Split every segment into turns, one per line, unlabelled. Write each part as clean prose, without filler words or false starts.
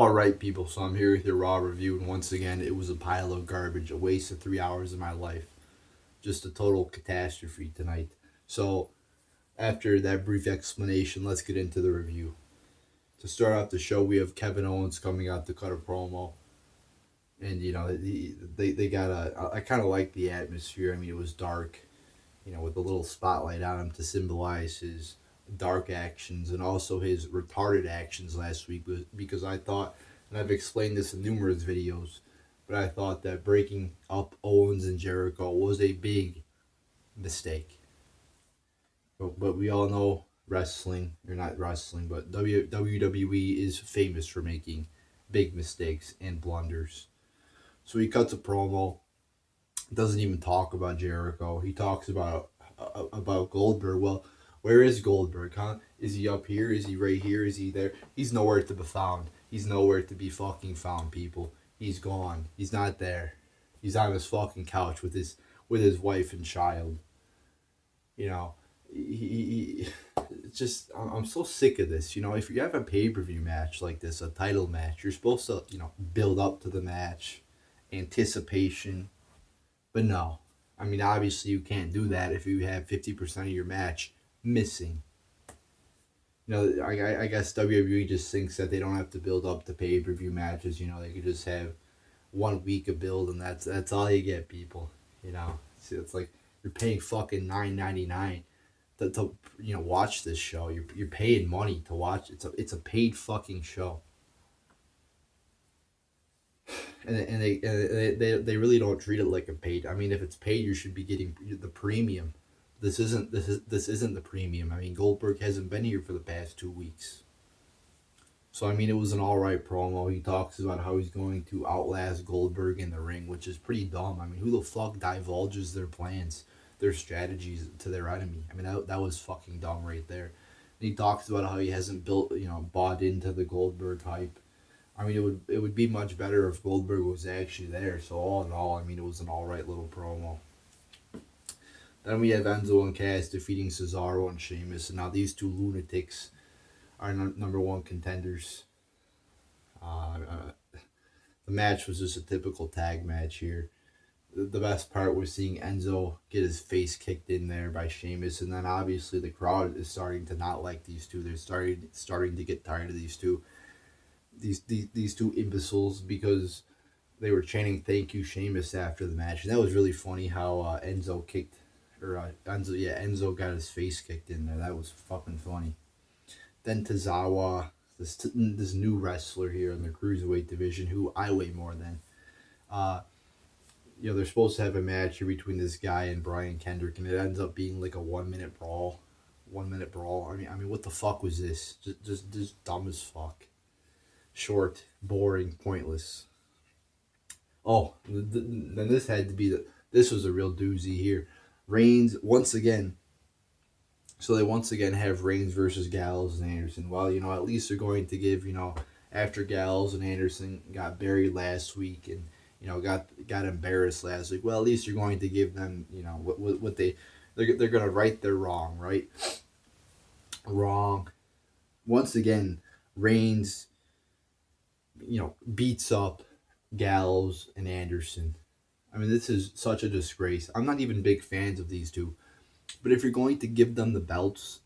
Alright, people, so I'm here with your Raw review, and once again, it was a pile of garbage, a waste of 3 hours of my life. Just a total catastrophe tonight. So, after that brief explanation, let's get into the review. To start off the show, we have Kevin Owens coming out to cut a promo. And, they got I kind of like the atmosphere. I mean, it was dark, with a little spotlight on him to symbolize his dark actions and also his retarded actions last week, because I thought, and I've explained this in numerous videos, but I thought that breaking up Owens and Jericho was a big mistake. But we all know wrestling, or not wrestling, but WWE is famous for making big mistakes and blunders. So he cuts a promo, doesn't even talk about Jericho. He talks about Goldberg. Well, where is Goldberg, huh? Is he up here? Is he right here? Is he there? He's nowhere to be found. He's nowhere to be fucking found, people. He's gone. He's not there. He's on his fucking couch with his wife and child. You know, it's just, I'm so sick of this. If you have a pay-per-view match like this, a title match, you're supposed to, build up to the match, anticipation. But no. I mean, obviously you can't do that if you have 50% of your match missing. I guess WWE just thinks that they don't have to build up the pay-per-view matches. They could just have 1 week of build, and that's all you get, people. See, it's like you're paying fucking $9.99 to watch this show. You're paying money to watch. It's a paid fucking show. And they really don't treat it like a paid. I mean, if it's paid, you should be getting the premium. This isn't the premium. I mean, Goldberg hasn't been here for the past 2 weeks. So I mean, it was an all right promo. He talks about how he's going to outlast Goldberg in the ring, which is pretty dumb. I mean, who the fuck divulges their plans, their strategies to their enemy? I mean, that was fucking dumb right there. And he talks about how he hasn't bought into the Goldberg hype. I mean, it would be much better if Goldberg was actually there. So all in all, I mean, it was an all right little promo. Then we have Enzo and Cass defeating Cesaro and Sheamus, and now these two lunatics are number one contenders. The match was just a typical tag match here. The best part was seeing Enzo get his face kicked in there by Sheamus, and then obviously the crowd is starting to not like these two. They're starting to get tired of these two. These two imbeciles, because they were chanting "Thank you, Sheamus" after the match, and that was really funny how Enzo got his face kicked in there. That was fucking funny. Then Tozawa, this new wrestler here in the cruiserweight division, who I weigh more than. They're supposed to have a match here between this guy and Brian Kendrick, and it ends up being like a 1 minute brawl. 1 minute brawl. I mean, what the fuck was this? Just dumb as fuck. Short, boring, pointless. Oh, then this had to be this was a real doozy here. Reigns once again. So they once again have Reigns versus Gallows and Anderson. Well, at least they're going to give, after Gallows and Anderson got buried last week and got embarrassed last week. Well, at least you're going to give them, what they're going to right their wrong, right? Wrong. Once again, Reigns beats up Gallows and Anderson. I mean, this is such a disgrace. I'm not even big fans of these two. But if you're going to give them the belts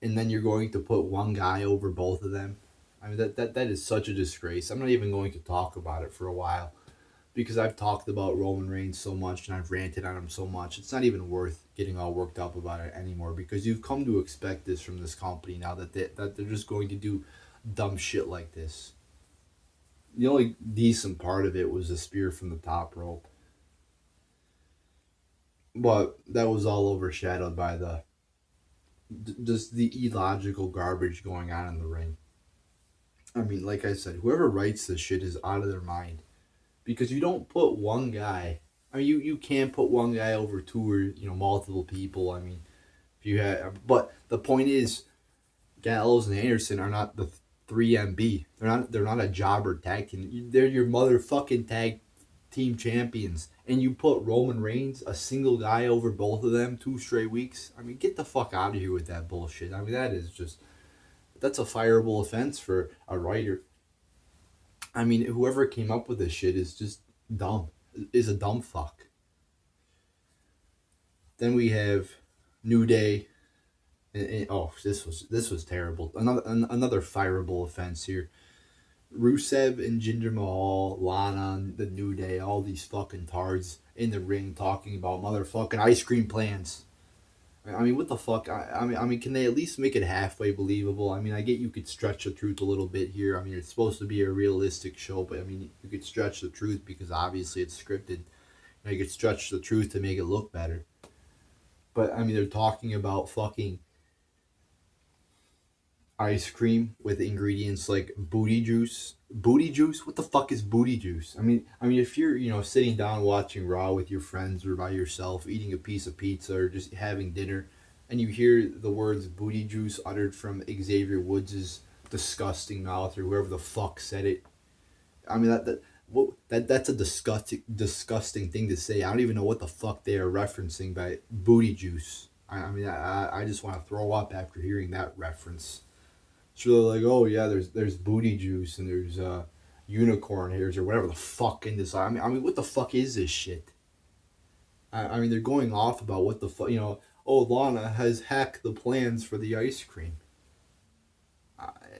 and then you're going to put one guy over both of them, I mean, that is such a disgrace. I'm not even going to talk about it for a while because I've talked about Roman Reigns so much and I've ranted on him so much. It's not even worth getting all worked up about it anymore because you've come to expect this from this company now that they're just going to do dumb shit like this. The only decent part of it was a spear from the top rope. But that was all overshadowed by just the illogical garbage going on in the ring. I mean, like I said, whoever writes this shit is out of their mind. Because you don't put one guy. I mean, you can't put one guy over two or, multiple people. I mean, if you had. But the point is, Gallows and Anderson are not the 3MB. They're not a jobber tag team. They're your motherfucking tag team champions. And you put Roman Reigns, a single guy, over both of them 2 straight weeks. I mean, get the fuck out of here with that bullshit. I mean, that's a fireable offense for a writer. I mean, whoever came up with this shit is just dumb. Is a dumb fuck. Then we have New Day. Oh, this was terrible. Another fireable offense here. Rusev and Jinder Mahal, Lana, the New Day, all these fucking tards in the ring talking about motherfucking ice cream plans. I mean, what the fuck? I mean, can they at least make it halfway believable? I mean, I get you could stretch the truth a little bit here. I mean, it's supposed to be a realistic show, but I mean, you could stretch the truth because obviously it's scripted. You could stretch the truth to make it look better. But I mean, they're talking about fucking ice cream with ingredients like booty juice. Booty juice? What the fuck is booty juice? I mean, if you're sitting down watching Raw with your friends or by yourself, eating a piece of pizza or just having dinner, and you hear the words booty juice uttered from Xavier Woods' disgusting mouth or whoever the fuck said it. I mean that's a disgusting thing to say. I don't even know what the fuck they are referencing by booty juice. I just want to throw up after hearing that reference. So they're like, oh yeah, there's booty juice and there's unicorn hairs or whatever the fuck in this. I mean, what the fuck is this shit? I mean, they're going off about what the fuck, Oh, Lana has hacked the plans for the ice cream,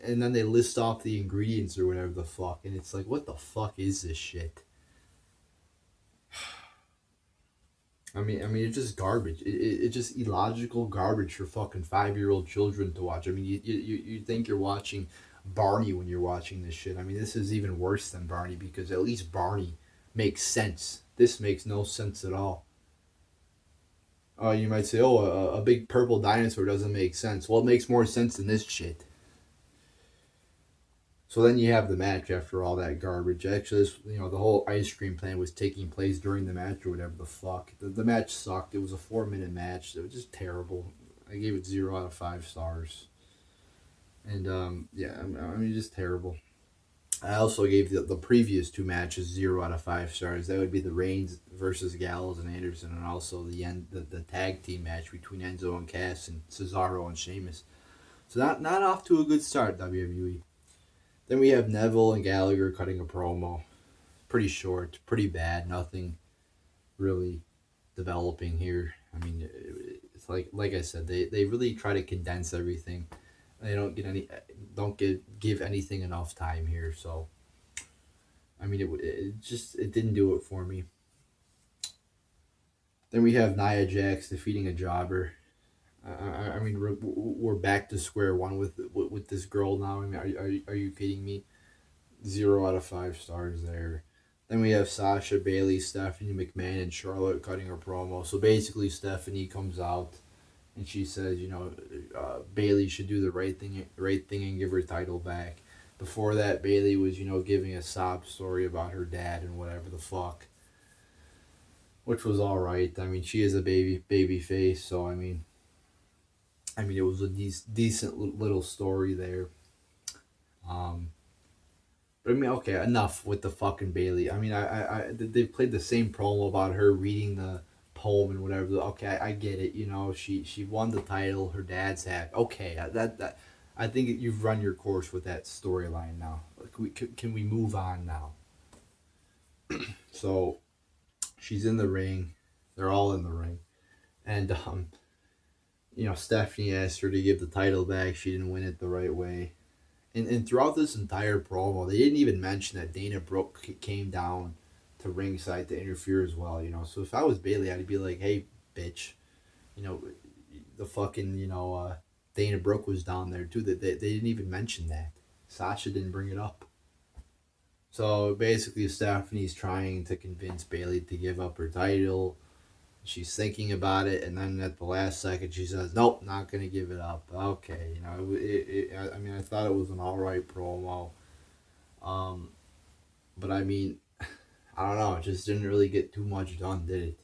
and then they list off the ingredients or whatever the fuck, and it's like, what the fuck is this shit? I mean, it's just garbage. It's just illogical garbage for fucking 5-year-old children to watch. I mean, you think you're watching Barney when you're watching this shit. I mean, this is even worse than Barney because at least Barney makes sense. This makes no sense at all. You might say, oh, a big purple dinosaur doesn't make sense. Well, it makes more sense than this shit. So then you have the match after all that garbage. Actually, the whole ice cream plan was taking place during the match or whatever the fuck. The match sucked. It was a 4-minute match. It was just terrible. I gave it 0 out of 5 stars. And yeah, I mean, just terrible. I also gave the previous two matches 0 out of 5 stars. That would be the Reigns versus Gallows and Anderson, and also the tag team match between Enzo and Cass and Cesaro and Sheamus. So not off to a good start, WWE. Then we have Neville and Gallagher cutting a promo. Pretty short, pretty bad. Nothing really developing here. I mean, it's like I said, they really try to condense everything. They give anything enough time here. So I mean, it didn't do it for me. Then we have Nia Jax defeating a jobber. I mean, we're back to square one with this girl now. I mean, are you kidding me? 0 out of 5 stars there. Then we have Sasha, Bailey, Stephanie McMahon, and Charlotte cutting her promo. So basically, Stephanie comes out and she says, Bailey should do the right thing, and give her title back. Before that, Bailey was, giving a sob story about her dad and whatever the fuck, which was all right. I mean, she is a baby face, so I mean, it was a decent little story there. But I mean, okay, enough with the fucking Bailey. I mean, they played the same promo about her reading the poem and whatever. Okay, I get it. She won the title. Her dad's happy. Okay, that I think you've run your course with that storyline now. Can we move on now? So she's in the ring. They're all in the ring, and Stephanie asked her to give the title back. She didn't win it the right way. And throughout this entire promo, they didn't even mention that Dana Brooke came down to ringside to interfere as well. So if I was Bailey, I'd be like, hey, bitch, the fucking, Dana Brooke was down there too. They didn't even mention that. Sasha didn't bring it up. So basically, Stephanie's trying to convince Bailey to give up her title. She's thinking about it, and then at the last second, she says, "Nope, not gonna give it up." Okay, I mean, I thought it was an all right promo, but I mean, I don't know, it just didn't really get too much done, did it?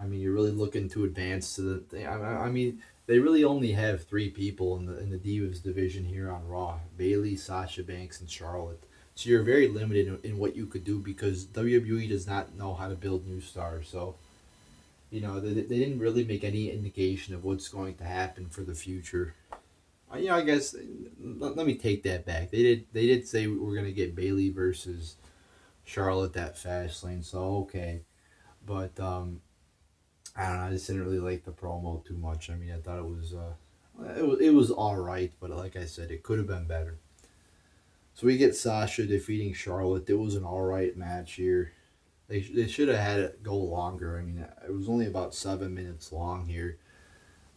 I mean, you're really looking to advance to the thing. I mean, they really only have 3 people in the Divas division here on Raw: Bailey, Sasha Banks, and Charlotte. So you're very limited in what you could do because WWE does not know how to build new stars. So they didn't really make any indication of what's going to happen for the future. I guess let me take that back. They did say we were gonna get Bailey versus Charlotte that fast lane, so okay. But I don't know. I just didn't really like the promo too much. I mean, I thought it was all right, but like I said, it could have been better. So we get Sasha defeating Charlotte. It was an all right match here. They should have had it go longer. I mean, it was only about 7 minutes long here.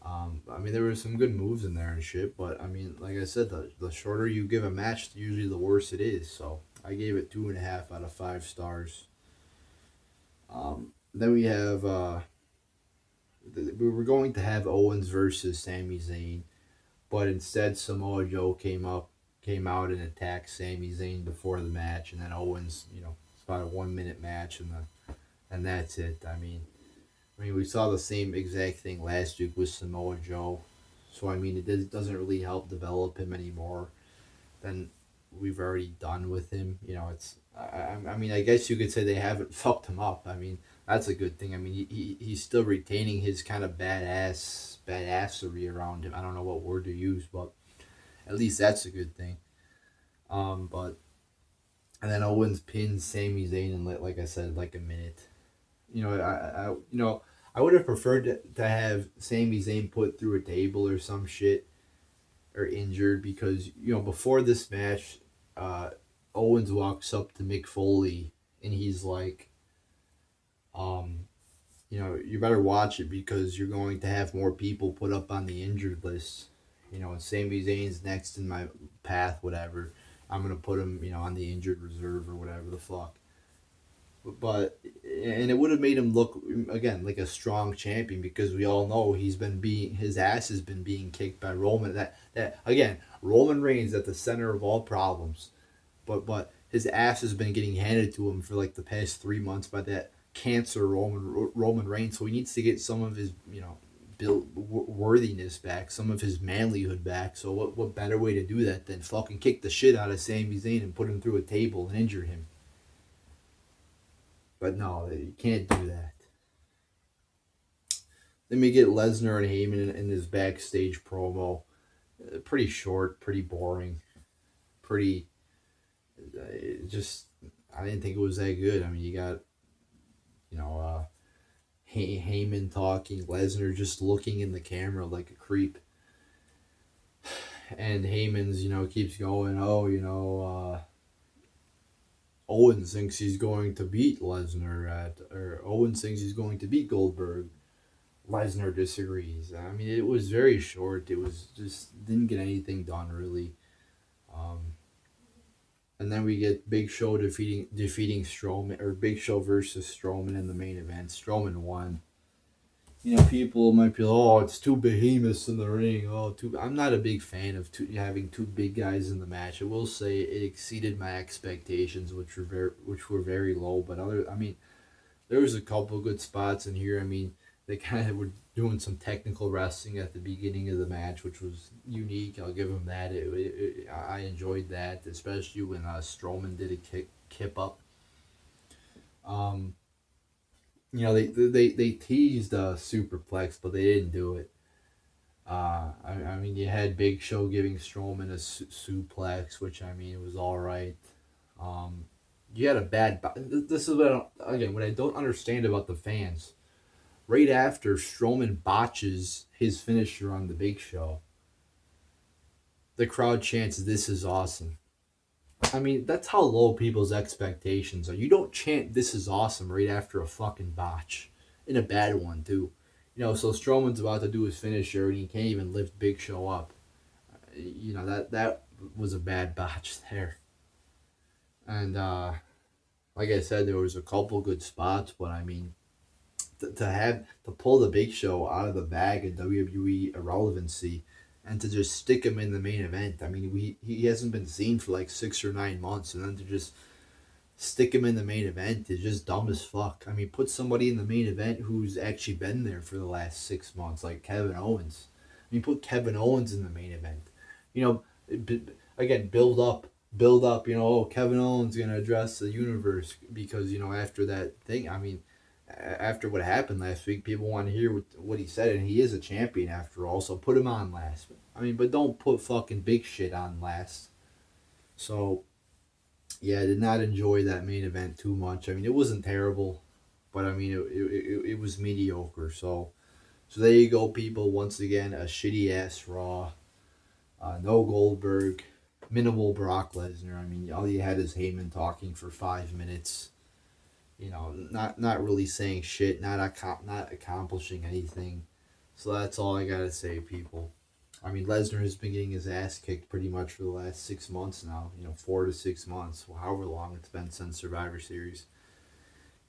I mean, there were some good moves in there and shit, but I mean, like I said, the shorter you give a match, usually the worse it is. So I gave it 2.5 out of 5 stars. Then we have we were going to have Owens versus Sami Zayn, but instead Samoa Joe came out and attacked Sami Zayn before the match, and then Owens, it's about a 1 minute match, and that's it. I mean, we saw the same exact thing last week with Samoa Joe, so I mean, doesn't really help develop him anymore than we've already done with him. I mean, I guess you could say they haven't fucked him up. I mean, that's a good thing. I mean, he's still retaining his kind of badassery around him. I don't know what word to use, but at least that's a good thing. But and then Owens pins Sami Zayn in like I said, like a minute. I would have preferred to have Sami Zayn put through a table or some shit or injured because before this match, uh, Owens walks up to Mick Foley and he's like, um, you better watch it because you're going to have more people put up on the injured list. And Sami Zayn's next in my path, whatever. I'm gonna put him, on the injured reserve or whatever the fuck. But and it would have made him look again like a strong champion because we all know his ass has been being kicked by Roman. That again, Roman Reigns at the center of all problems, but his ass has been getting handed to him for like the past 3 months by that cancer Roman Reigns. So he needs to get some of his build worthiness back, some of his manlyhood back. So what better way to do that than fucking kick the shit out of Sami Zayn and put him through a table and injure him? But no, you can't do that. Then we get Lesnar and Heyman in his backstage promo. Pretty short, pretty boring, pretty. Just, I didn't think it was that good. I mean, you got, Heyman talking, Lesnar just looking in the camera like a creep. And Heyman's, keeps going, Owens thinks he's going to beat or Owens thinks he's going to beat Goldberg. Lesnar disagrees. I mean, it was very short. It was just didn't get anything done really. Um, and then we get Big Show defeating Strowman, or Big Show versus Strowman in the main event. Strowman won. People might be like, oh, it's two behemoths in the ring. I'm not a big fan of having two big guys in the match. I will say it exceeded my expectations, which were very low. But there was a couple good spots in here. I mean, they kind of were doing some technical wrestling at the beginning of the match, which was unique. I'll give them that. I enjoyed that, especially when Strowman did a kip up. Um, they teased a superplex, but they didn't do it. I mean, you had Big Show giving Strowman a suplex, which I mean, it was all right. Um, you had a bad. This is what I don't understand about the fans. Right after Strowman botches his finisher on the Big Show, the crowd chants, "This is awesome." I mean, that's how low people's expectations are. You don't chant "This is awesome" right after a fucking botch, and a bad one too. So Strowman's about to do his finisher and he can't even lift Big Show up. That was a bad botch there. And like I said, there was a couple good spots, but I mean, to pull the Big Show out of the bag of WWE irrelevancy and to just stick him in the main event. I mean, he hasn't been seen for like 6 or 9 months, and then to just stick him in the main event is just dumb as fuck. I mean, put somebody in the main event who's actually been there for the last 6 months, like Kevin Owens. I mean, put Kevin Owens in the main event. Again, build up. Kevin Owens gonna address the universe because after that thing, I mean, after what happened last week, people want to hear what he said, and he is a champion after all. So put him on last. I mean, but don't put fucking big shit on last. So yeah, I did not enjoy that main event too much. I mean, it wasn't terrible, but I mean, it was mediocre. So there you go, people. Once again, a shitty ass Raw. No Goldberg, minimal Brock Lesnar. I mean, all you had is Heyman talking for 5 minutes. You know, not really saying shit, not accomplishing anything. So that's all I gotta say, people. I mean, Lesnar has been getting his ass kicked pretty much for the last 6 months now. 4 to 6 months, however long it's been since Survivor Series.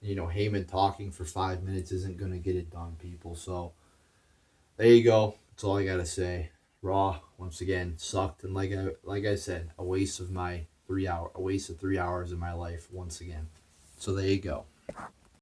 Heyman talking for 5 minutes isn't gonna get it done, people. So there you go. That's all I gotta say. Raw once again sucked, and like I said, a waste of 3 hours of my life once again. So there you go.